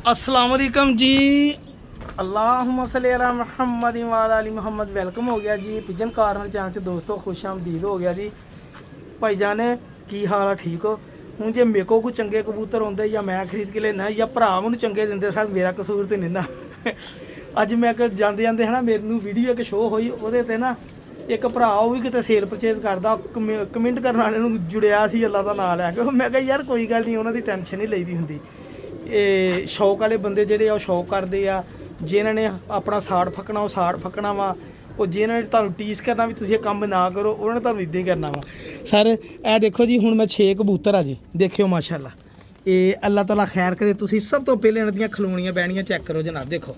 अस्सलाम वालेकुम जी। अल्लाहुम्मा सल्ली अला मुहम्मद व अला आलि मुहम्मद। वेलकम हो गया जी पिजन कार्नर चैनल च दोस्तों, खुश आमदीद हो गया जी। भाई जाने की हाल है, ठीक हो? हूँ जे मेरे को कोई चंगे कबूतर आते या मैं खरीद के लेना या भरा मैनू चंगे दिंदे सर, मेरा कसूर तो नहीं ना। अज मैं जाते जाते है ना मेरे वीडियो एक शो हुई वो ना एक भरा वो भी कितने सेल परचेज करता कमेंट करने वाले जुड़िया सी अल्लाह का नाम लैके। मैं कहा यार कोई गल नहीं, उन्होंने टेंशन नहीं लईदी होंगी। ये शौक वाले बंदे जेडे शौक करते आ, जिन्होंने अपना साड़ फकना वो साड़ फकना वा, और जिन्होंने तुहानू टीस करना भी तुसीं काम ना करो उन्होंने तुहानू इदां ही करना वा। सर ए देखो जी, हुण मैं 6 कबूतर आ जी, देखियो माशाअल्लाह। ये अल्लाह ताला खैर करे। तुसीं सब तो पहले इन्हां दियां खलोणियां बैणियां चैक करो जनाब, देखो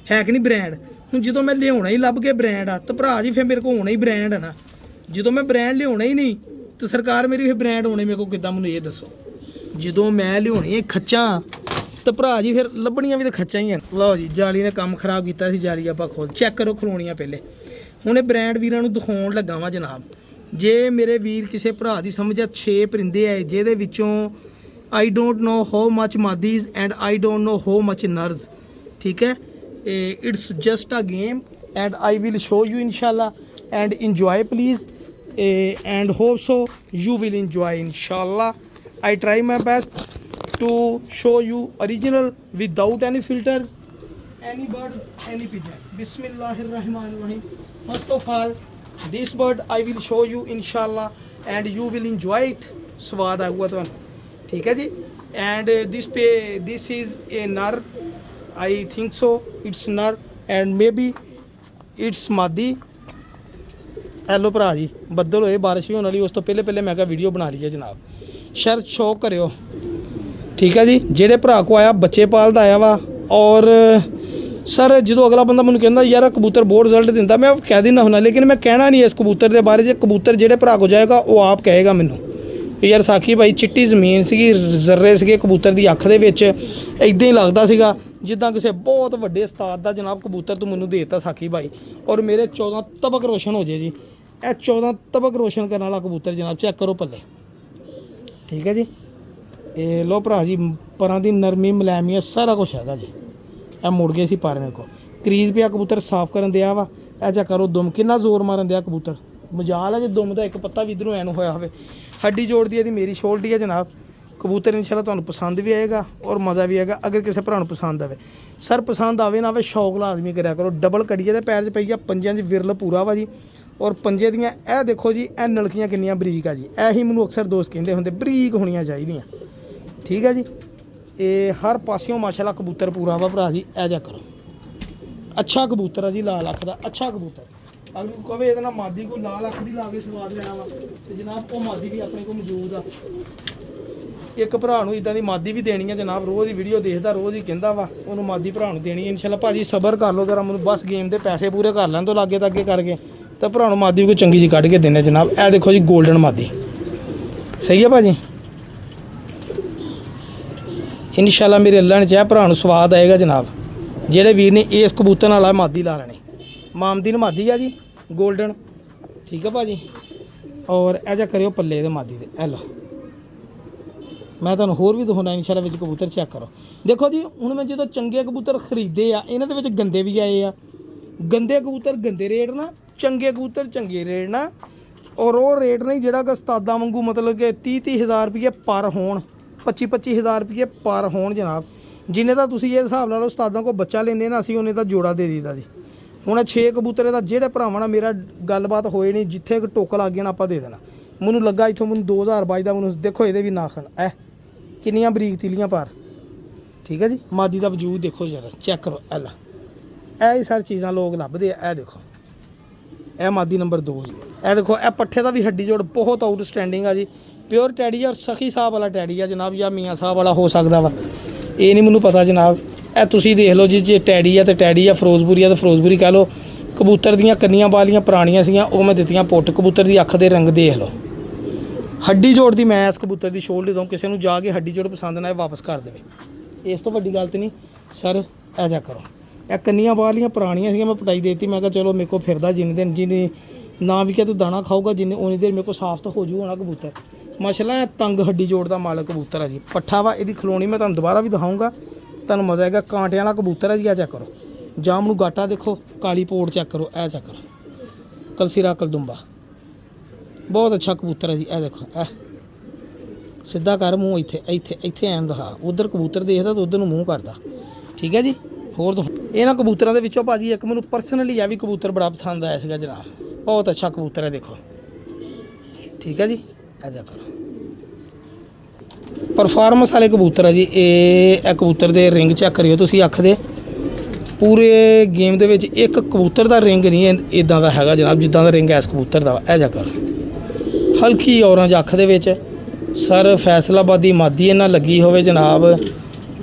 है कि नहीं ब्रांड। हुण जो मैं लियाना ही लभ के ब्रांड आ तो भरा जी फिर मेरे को होना ही ब्रांड है ना। जो मैं ब्रांड लियाना ही नहीं तो सरकार मेरी फिर ब्रांड होने मेरे को किद्दां, मैनूं ये दसो। जो मैं लियानी खच्चा तो भरा जी फिर लभनियां भी तो खच्चा ही हैं। लो जी जाली ने काम खराब किया, जाली आप खोल चैक करो खलोणियां पहले। हुण ये ब्रांड वीरां नूं दिखाउण लगा वा जनाब। जे मेरे वीर किसी भरा की समझ 6 परिंदे है जिहदे विचों I don't know how much मादीज and I don't know how much nurse, ठीक है। It's just a game and I will show you इंशाल्लाह and enjoy please and hope so you will enjoy इंशाल्लाह। I try my best to show you original without any filters, any bird, any pigeon. Bismillahirrahmanirrahim. First of all, this bird I will show you inshallah and you will enjoy it. स्वाद आऊगा तो ठीक है जी। And this is a nar. I think so. It's nar and maybe it's madhi. Hello भरा जी, बदल होए बारिश भी होने वाली, उस तो पहले पहले मैं वीडियो बना ली है जनाब। शर्त शौक करो, ठीक है जी। जेडे भरा को आया बच्चे पालदा आया वा। और सर जो अगला बंदा मैंने कहता यार कबूतर बहुत रिजल्ट दिंदा, मैं कह देना होना, लेकिन मैं कहना नहीं इस कबूतर के बारे। कबूतर जेडे भरा को जाएगा वो आप कहेगा मैनू यार साकी भाई चिट्टी जमीन सी जर्रे से कबूतर की अख दे इदां ही लगता सीगा जिद्दां किसी बहुत वड्डे उस्ताद दा जनाब कबूतर तू मैनू देता साकी भाई। और मेरे 14 तबक रोशन हो जाए जी। यह 14 तबक रोशन करने वाला कबूतर जनाब, चेक करो पल्ले, ठीक है जी। ये लो भरा जी परां दी नरमी मुलायमियत सारा कुछ है जी। यह मुड़ गए सी पर मेरे को क्रीज पे कबूतर साफ करन दिया वा। यह चेक करो दुम कितना जोर मारन दिया कबूतर। मजाल है जो दुम का एक पत्ता भी इधरों एन होया होवे। हड्डी जोड़ दी यदि मेरी शोल्डी है जनाब। कबूतर इंशाल्लाह तुहानू पसंद भी आएगा और मज़ा भी आएगा। अगर किसी भरा पसंद आए सर, पसंद आवे ना आवे शौक लाजमी कराया करो। डबल कड़िए के पैर च पई आ, पंजां च विरल पूरा वा जी। और पंजे दियां ए देखो जी, ए नलकियां किन्नियां बरीक आ जी। यही मैनू अक्सर दोस्त कहते होंगे बरीक होनियां चाहिए, ठीक है जी। ये हर पासियों माशाल्लाह कबूतर पूरा वा भरा जी। ए जा करो अच्छा कबूतर है जी, लाल अख का अच्छा कबूतर। अगर कोई कहे ये मादी को लाल अख की ला के स्वाद लेना वा तो जनाब वो मादी भी अपने को मौजूद आ। एक भरा नूं इदां दी मादी भी देनी है जनाब, रोज़ ही वीडियो देखता रोज़ ही कहता वा उन्होंने मादी भरा नूं देनी है इंशाल्लाह। भाजी सबर कर लो जरा, मैनूं बस गेम के पैसे पूरे कर लैन तो लागे तक करके तो भरा नूं मादी कोई चंगी जी कढ़ के देने जनाब। ए देखो जी गोल्डन मादी, सही है भाजी। इंशाल्लाह मेरे अल्लाह ने चाहे भरा नूं स्वाद आएगा जनाब। जेड़े वीर ने इस कबूतर नाल मादी ला लेनी, मामदीन मादी है जी गोल्डन, ठीक है भाजी। और ऐजा करो पल्ले दे मादी दे। ए लो मैं तुहानूं होर भी दिखाना इंशाल्लाह विच कबूतर चेक करो। देखो जी हुण मैं जो चंगे कबूतर खरीदे आ इन्हां दे विच गंदे भी आए आ। गंदे कबूतर गंदे रेट ना, चंगे कबूतर चंगे रेट ना। और वो रेट नहीं जोड़ा कि उस्तादा वांगू मतलब कि 30-30 हज़ार रुपये पर होण, 25-25 हज़ार रुपये पर होण जनाब। जिन्हें का तुसीं ये हिसाब ला लो उस्तादा को बच्चा लेंदे ना असीं उन्हें का जोड़ा दे दीदा जी। हुण 6 कबूतरे का जेड़े भरावां नाल मेरा गलबात होए नहीं, जिथे एक टोक लग गया ना आपां दे देना। मैनूं लगा इत्थों मैनूं 2022 का मैनूं देखो ये भी नाखन ऐ किन्नियां बरीक तीलियां पर, ठीक है जी। मादी का वजूद देखो जरा चेक करो। ऐला ऐ सारी चीज़ां लोग लभदे आ। देखो ए मादी नंबर 2 जी। ए देखो ए पट्ठे का भी हड्डी जोड़ बहुत आउटस्टैंडिंग है जी। प्योर टैडी और सखी साहब वाला टैडी है जनाब, या मियाँ साहब वाला हो सकता वा, ये नहीं मैनूं पता जनाब। ए तुसीं देख लो जी, जे टैडी है तो टैडी है, फिरोजपुरी है तो फिरोजपुरी कह लो। कबूतर दियां कन्नियां बालियां पुरानियां सीगियां वो मैं दित्तियां पुट। कबूतर की अख दे रंग देख लो। हड्डी जोड़ दी मैं इस कबूतर की शोल्ड दूँ, किसी को जाके हड्डी जोड़ पसंद ना वापस कर दे। इस तो वड्डी गल तो नहीं सर। ऐ जा करो ए कन्नियां बालियां पुरानियां सीगियां, मैं पटाई देती। मैं कहा चलो मेरे को फिरदा जिन्ने दिन जिन्हें ना भी क्या तो दाना खाऊगा जिन्हें उन्नी देर मेरे को साफ तो हो जू होना कबूतर। माशाल्लाह तंग हड्डी जोड़ दा मालक कबूतर है जी। पट्ठा वा इहदी खलोनी मैं तुहानूं दोबारा भी दिखाऊँगा। ਤੁਹਾਨੂੰ ਮਜ਼ਾ ਆਏਗਾ। ਕਾਂਟਿਆਂ ਵਾਲਾ ਕਬੂਤਰ ਹੈ ਜੀ, ਆ ਚੈੱਕ ਕਰੋ। ਜਾਮ ਨੂੰ ਗਾਟਾ ਦੇਖੋ, ਕਾਲੀ ਪੋੜ ਚੈੱਕ ਕਰੋ, ਇਹ ਚੈੱਕ ਕਰੋ, ਕਲਸੀਰਾ ਕਲਦੁੰਬਾ, ਬਹੁਤ ਅੱਛਾ ਕਬੂਤਰ ਹੈ ਜੀ। ਇਹ ਦੇਖੋ, ਇਹ ਸਿੱਧਾ ਕਰ ਮੂੰਹ, ਇੱਥੇ ਇੱਥੇ ਇੱਥੇ ਐਂ ਦਿਖਾ, ਉਧਰ ਕਬੂਤਰ ਦੇਖਦਾ ਤਾਂ ਉਧਰ ਨੂੰ ਮੂੰਹ ਕਰਦਾ, ਠੀਕ ਹੈ ਜੀ। ਹੋਰ ਦੋ ਇਹਨਾਂ ਕਬੂਤਰਾਂ ਦੇ ਵਿੱਚੋਂ ਭਾਜੀ ਇੱਕ ਮੈਨੂੰ ਪਰਸਨਲੀ ਇਹ ਵੀ ਕਬੂਤਰ ਬੜਾ ਪਸੰਦ ਆਇਆ ਸੀਗਾ ਜਨਾਬ, ਬਹੁਤ ਅੱਛਾ ਕਬੂਤਰ ਹੈ, ਦੇਖੋ, ਠੀਕ ਹੈ ਜੀ। ਇਹ ਚੈੱਕ ਕਰੋ, ਪਰਫਾਰਮੈਂਸ ਵਾਲੇ ਕਬੂਤਰ ਹੈ ਜੀ। ਇਹ ਕਬੂਤਰ ਦੇ ਰਿੰਗ ਚੈੱਕ ਕਰਿਓ ਤੁਸੀਂ, ਅੱਖ ਦੇ ਪੂਰੇ ਗੇਮ ਦੇ ਵਿੱਚ ਇੱਕ ਕਬੂਤਰ ਦਾ ਰਿੰਗ ਨਹੀਂ ਇਦਾਂ ਦਾ ਹੈਗਾ ਜਨਾਬ ਜਿੱਦਾਂ ਦਾ ਰਿੰਗ ਐਸ ਕਬੂਤਰ ਦਾ। ਇਹ ਚੈੱਕ ਕਰੋ, ਹਲਕੀ ਔਰੰਜ ਅੱਖ ਦੇ ਵਿੱਚ, ਸਰ ਫੈਸਲਾਬਾਦੀ ਮਾਦੀ ਇਹਨਾਂ ਲੱਗੀ ਹੋਵੇ ਜਨਾਬ,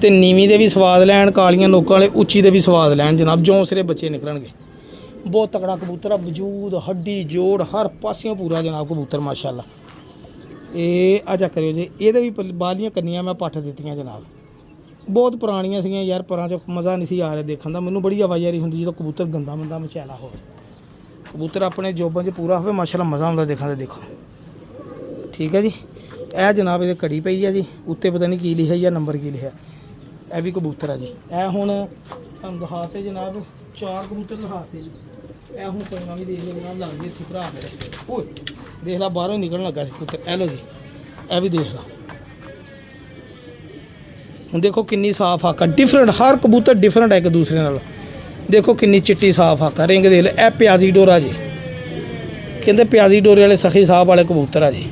ਤੇ ਨੀਵੀਂ ਦੇ ਵੀ ਸਵਾਦ ਲੈਣ, ਕਾਲੀਆਂ ਨੋਕਾਂ ਵਾਲੇ ਉੱਚੀ ਦੇ ਵੀ ਸਵਾਦ ਲੈਣ ਜਨਾਬ, ਜੋ ਸਿਰੇ ਬੱਚੇ ਨਿਕਲਣਗੇ। ਬਹੁਤ ਤਕੜਾ ਕਬੂਤਰ ਆ, ਵਜੂਦ, ਹੱਡੀ, ਜੋੜ ਹਰ ਪਾਸਿਓਂ ਪੂਰਾ ਜਨਾਬ ਕਬੂਤਰ, ਮਾਸ਼ਾਅੱਲਾ। ਇਹ ਆ ਚੈੱਕ ਕਰਿਓ ਜੀ, ਇਹਦੇ ਵੀ ਬਾਹਲੀਆਂ ਕੰਨੀਆਂ ਮੈਂ ਪੱਠ ਦਿੱਤੀਆਂ ਜਨਾਬ, ਬਹੁਤ ਪੁਰਾਣੀਆਂ ਸੀਗੀਆਂ ਯਾਰ, ਪਰਾਂ 'ਚੋਂ ਮਜ਼ਾ ਨਹੀਂ ਸੀ ਆ ਰਿਹਾ ਦੇਖਣ ਦਾ। ਮੈਨੂੰ ਬੜੀ ਆਵਾਜ਼ਾਰੀ ਹੁੰਦੀ ਜਦੋਂ ਕਬੂਤਰ ਗੰਦਾ ਮੰਦਾ ਮਚੈਲਾ ਹੋਵੇ, ਕਬੂਤਰ ਆਪਣੇ ਜੋਬਾਂ 'ਚ ਪੂਰਾ ਹੋਵੇ, ਮਾਸ਼ਾਅੱਲਾ ਮਜ਼ਾ ਆਉਂਦਾ ਦੇਖਣ ਦਾ। ਦੇਖੋ, ਠੀਕ ਹੈ ਜੀ। ਇਹ ਜਨਾਬ ਇਹਦੇ ਕੜੀ ਪਈ ਆ ਜੀ, ਉੱਤੇ ਪਤਾ ਨਹੀਂ ਕੀ ਲਿਖਿਆ ਜਾਂ ਨੰਬਰ ਕੀ ਲਿਖਿਆ। ਇਹ ਵੀ ਕਬੂਤਰ ਆ ਜੀ। ਇਹ ਹੁਣ ਤੁਹਾਨੂੰ ਦਿਖਾਤੇ ਜਨਾਬ, 4 ਕਬੂਤਰ ਦਿਖਾਤੇ ਜੀ। ਇਹ ਹੁਣ ਪੈਣਾ ਵੀ ਦੇਖ ਲਓ ਜਨਾਬ, ਲੱਗਦੀ ਇੱਥੇ ਭਰਾ ਮੇਰੇ, ਓਏ ਦੇਖ ਲਾ ਬਾਹਰੋਂ ਨਿਕਲਣ ਲੱਗਾ ਸੀ ਕਬੂਤਰ। ਇਹ ਲਓ ਜੀ, ਇਹ ਵੀ ਦੇਖ ਲਾ, ਹੁਣ ਦੇਖੋ ਕਿੰਨੀ ਸਾਫ਼ ਅੱਖ ਆ, ਡਿਫਰੈਂਟ, ਹਰ ਕਬੂਤਰ ਡਿਫਰੈਂਟ ਹੈ ਇੱਕ ਦੂਸਰੇ ਨਾਲ। ਦੇਖੋ ਕਿੰਨੀ ਚਿੱਟੀ ਸਾਫ਼ ਅੱਖ ਆ, ਰਿੰਗ ਦੇਖ ਲਓ। ਇਹ ਪਿਆਜ਼ੀ ਡੋਰਾ ਜੀ, ਕਹਿੰਦੇ ਪਿਆਜ਼ੀ ਡੋਰੇ ਵਾਲੇ ਸਖੀ ਸਾਹਿਬ ਵਾਲੇ ਕਬੂਤਰ ਆ ਜੀ।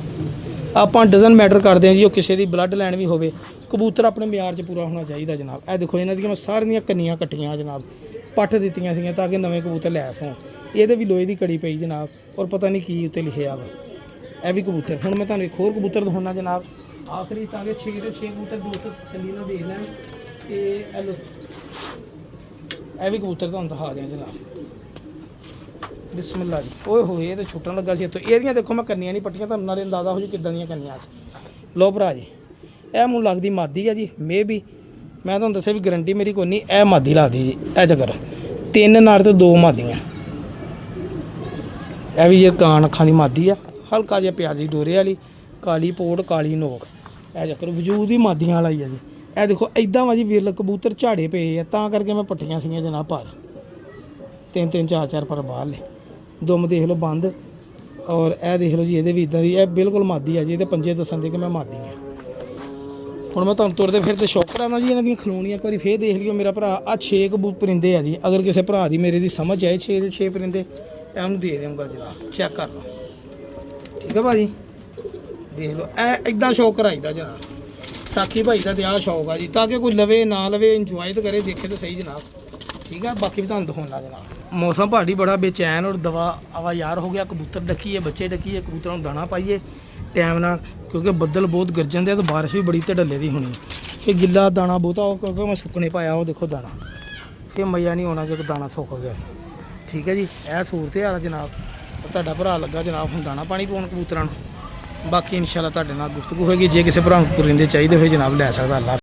ਆਪਾਂ ਡਜ਼ਨ ਮੈਟਰ ਕਰਦੇ ਹਾਂ ਜੀ, ਉਹ ਕਿਸੇ ਦੀ ਬਲੱਡ ਲਾਈਨ ਵੀ ਹੋਵੇ, ਕਬੂਤਰ ਆਪਣੇ ਮਿਆਰ 'ਚ ਪੂਰਾ ਹੋਣਾ ਚਾਹੀਦਾ ਜਨਾਬ। ਇਹ ਦੇਖੋ ਇਹਨਾਂ ਦੀਆਂ ਮੈਂ ਸਾਰੀਆਂ ਕੰਨੀਆਂ ਕੱਟੀਆਂ ਜਨਾਬ, ਪੱਠ ਦਿੱਤੀਆਂ ਸੀਗੀਆਂ ਤਾਂ ਕਿ ਨਵੇਂ ਕਬੂਤਰ ਲੈਸ ਹੋਣ। ਇਹਦੇ ਵੀ ਲੋਹੇ ਦੀ ਕੜੀ ਪਈ ਜਨਾਬ, ਔਰ ਪਤਾ ਨਹੀਂ ਕੀ ਉੱਤੇ ਲਿਖਿਆ ਵਾ। ਇਹ ਵੀ ਕਬੂਤਰ, ਹੁਣ ਮੈਂ ਤੁਹਾਨੂੰ ਇੱਕ ਹੋਰ ਕਬੂਤਰ ਦਿਖਾਉਣਾ ਜਨਾਬ, ਆਖਰੀ ਤਾਂ ਕਿ 6 ਦੇ 6 ਕਬੂਤਰ ਦੋਸਤ ਤਸੱਲੀ ਨਾਲ ਦੇਖ ਲੈਣ। ਤੇ ਇਹ ਲੋ, ਇਹ ਵੀ ਕਬੂਤਰ ਤੁਹਾਨੂੰ ਦਿਖਾ ਦਿਆਂ ਜਨਾਬ, ਬਿਸਮਿਲ੍ਲਾ ਜੀ। ਓਏ ਹੋਏ, ਇਹ ਤਾਂ ਛੁੱਟਣ ਲੱਗਾ ਸੀ ਇੱਥੋਂ। ਇਹਦੀਆਂ ਦੇਖੋ ਮੈਂ ਕੰਨੀਆਂ ਨਹੀਂ ਪੱਟੀਆਂ, ਤੁਹਾਨੂੰ ਨਾਲੇ ਅੰਦਾਜ਼ਾ ਹੋ ਜੂ ਕਿੱਦਾਂ ਦੀਆਂ ਕੰਨੀਆਂ ਸੀ। ਲੋ ਭਰਾ ਜੀ, ਇਹ ਮੈਨੂੰ ਲੱਗਦੀ ਮਾਦੀ ਆ ਜੀ, ਮੇ ਵੀ ਮੈਂ ਤੁਹਾਨੂੰ ਦੱਸਿਆ ਵੀ ਗਰੰਟੀ ਮੇਰੀ ਕੋਈ ਨਹੀਂ। ਇਹ ਮਾਦੀ ਲੱਗਦੀ ਜੀ, ਇਹ ਚੱਕਰ 3 ਨਰ ਤੇ 2 ਮਾਦੀਆਂ। ਇਹ ਵੀ ਜੇ ਕਾਨ ਅੱਖਾਂ ਦੀ ਮਾਦੀ ਆ, ਹਲਕਾ ਜਿਹਾ ਪਿਆਜ਼ੀ ਡੋਰੇ ਵਾਲੀ, ਕਾਲੀ ਪੋੜ, ਕਾਲੀ ਨੋਕ। ਇਹ ਚੱਕਰ ਵਜੂਦ ਹੀ ਮਾਦੀਆਂ ਵਾਲਾ ਹੀ ਆ ਜੀ। ਇਹ ਦੇਖੋ ਇੱਦਾਂ ਵਾ ਜੀ, ਵਿਰਲ ਕਬੂਤਰ ਝਾੜੇ ਪਏ ਆ, ਤਾਂ ਕਰਕੇ ਮੈਂ ਪੱਟੀਆਂ ਸੀਗੀਆਂ ਜਨਾਬ। ਪਰ 3-3 4-4 ਪਰ ਬਾਹਰ ਲੈ, ਦੁਮ ਦੇਖ ਲਓ ਬੰਦ, ਔਰ ਇਹ ਦੇਖ ਲਓ ਜੀ, ਇਹਦੇ ਵੀ ਇੱਦਾਂ ਦੀ, ਇਹ ਬਿਲਕੁਲ ਮਾਦੀ ਆ ਜੀ। ਇਹਦੇ ਪੰਜੇ ਦੱਸਣ ਦੇ ਕਿ ਮੈਂ ਮਾਦੀ ਹਾਂ। ਹੁਣ ਮੈਂ ਤੁਹਾਨੂੰ ਤੁਰਦੇ ਫਿਰ ਤੇ ਸ਼ੌਕ ਕਰਾਂਦਾ ਜੀ ਇਹਨਾਂ ਦੀਆਂ ਖਲੋਣੀਆਂ। ਇੱਕ ਵਾਰੀ ਫੇਰ ਦੇਖ ਲਿਓ ਮੇਰਾ ਭਰਾ, ਆਹ 6 ਪਰਿੰਦੇ ਆ ਜੀ। ਅਗਰ ਕਿਸੇ ਭਰਾ ਦੀ ਮੇਰੇ ਦੀ ਸਮਝ ਆਏ 6 ਦੇ 6 ਪਰਿੰਦੇ, ਇਹ ਉਹਨੂੰ ਦੇ ਦੇਵਾਂਗਾ ਜਨਾਬ, ਚੈੱਕ ਕਰ ਲਓ, ਠੀਕ ਹੈ ਭਾਜੀ। ਦੇਖ ਲਓ, ਇਹ ਇੱਦਾਂ ਸ਼ੌਕ ਕਰਾਈਦਾ ਜਨਾਬ, ਸਾਖੀ ਭਾਈ ਦਾ ਤੇ ਆਹ ਸ਼ੌਕ ਆ ਜੀ, ਤਾਂ ਕਿ ਕੋਈ ਲਵੇ ਨਾ ਲਵੇ, ਇੰਜੋਏ ਤਾਂ ਕਰੇ, ਦੇਖੇ ਤਾਂ ਸਹੀ ਜਨਾਬ, ਠੀਕ ਹੈ। ਬਾਕੀ ਵੀ ਤੁਹਾਨੂੰ ਦਿਖਾਉਣਾ ਜਨਾਬ। ਮੌਸਮ ਭਾੜੀ ਬੜਾ ਬੇਚੈਨ ਔਰ ਦਵਾ ਆਵਾ ਯਾਰ ਹੋ ਗਿਆ, ਕਬੂਤਰ ਡੱਕੀਏ, ਬੱਚੇ ਡੱਕੀਏ, ਕਬੂਤਰਾਂ ਨੂੰ ਦਾਣਾ ਪਾਈਏ ਟਾਈਮ ਨਾਲ, ਕਿਉਂਕਿ ਬੱਦਲ ਬਹੁਤ ਗਰਜਣ ਦੇ, ਤੇ ਬਾਰਿਸ਼ ਵੀ ਬੜੀ ਢੱਲੇ ਦੀ ਹੋਣੀ। ਫਿਰ ਗਿੱਲਾ ਦਾਣਾ ਬਹੁਤਾ, ਉਹ ਕਿਉਂਕਿ ਮੈਂ ਸੁੱਕਣੇ ਪਾਇਆ, ਉਹ ਦੇਖੋ ਦਾਣਾ, ਫਿਰ ਮਜ਼ਾ ਨਹੀਂ ਆਉਣਾ ਜੇ ਦਾਣਾ ਸੁੱਕ ਗਿਆ, ਠੀਕ ਹੈ ਜੀ। ਇਹ ਸੂਰਤ ਹਾਲ ਜਨਾਬ, ਤੁਹਾਡਾ ਭਰਾ ਲੱਗਾ ਜਨਾਬ ਹੁਣ ਦਾਣਾ ਪਾਣੀ ਪਾਉਣ ਕਬੂਤਰਾਂ ਨੂੰ। ਬਾਕੀ ਇਨਸ਼ਾਅੱਲਾ ਤੁਹਾਡੇ ਨਾਲ ਗੁਫ਼ਤਗੂ ਹੋਏਗੀ। ਜੇ ਕਿਸੇ ਭਰਾ ਨੂੰ ਪਰਿੰਦੇ ਚਾਹੀਦੇ ਹੋਏ ਜਨਾਬ ਲੈ ਸਕਦਾ। ਅੱਲਾ